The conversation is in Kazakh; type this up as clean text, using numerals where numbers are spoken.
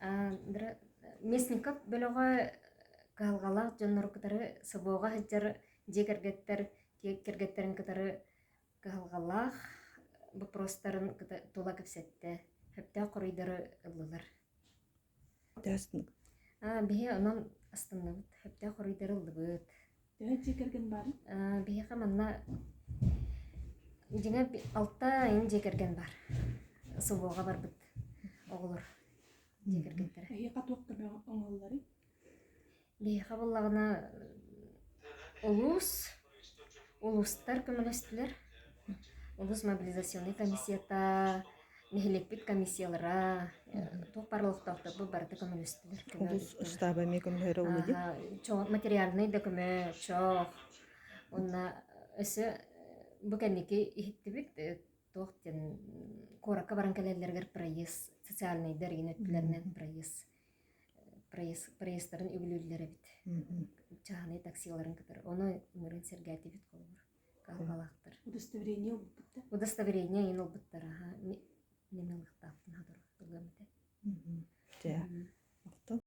Дра местников бөлөҕө калгалаах дьоннор кытары собоога хаджар декергеттер кергеттерин кытары калгалаах вопростарын тула кепсетте хэптэ коройдары ыллылар. Дәстін. Бихе онон астыннабыт хэптэ коройдары ыллыбыт. Декерген бар. Бихе хаманна жеңе алта ин декерген бар. Собоога барбыт оголор декергеттер. Катуакка оңоллары. Бихе боллагына улустар көмөлөстүлөр. Улус мобилизационный комиссията, нехилекпит комиссиялара, туох барлыктаахта бу барда көмөлөстүлөр. Улус штаба мекемлері олыды. Чоң материальный документ, чоң. Онна өсө бу кенники ихиттибит туохтен коракка баран келелергер проезд, социальный дәрген өттүләрнен проездтарын үгүлүүлөр бит. Чаханы таксиларын кытар. Оны мырын сергәтибит колбур. Калгалактар. Удостоверение олбутта. Удостоверение ин олбуттар.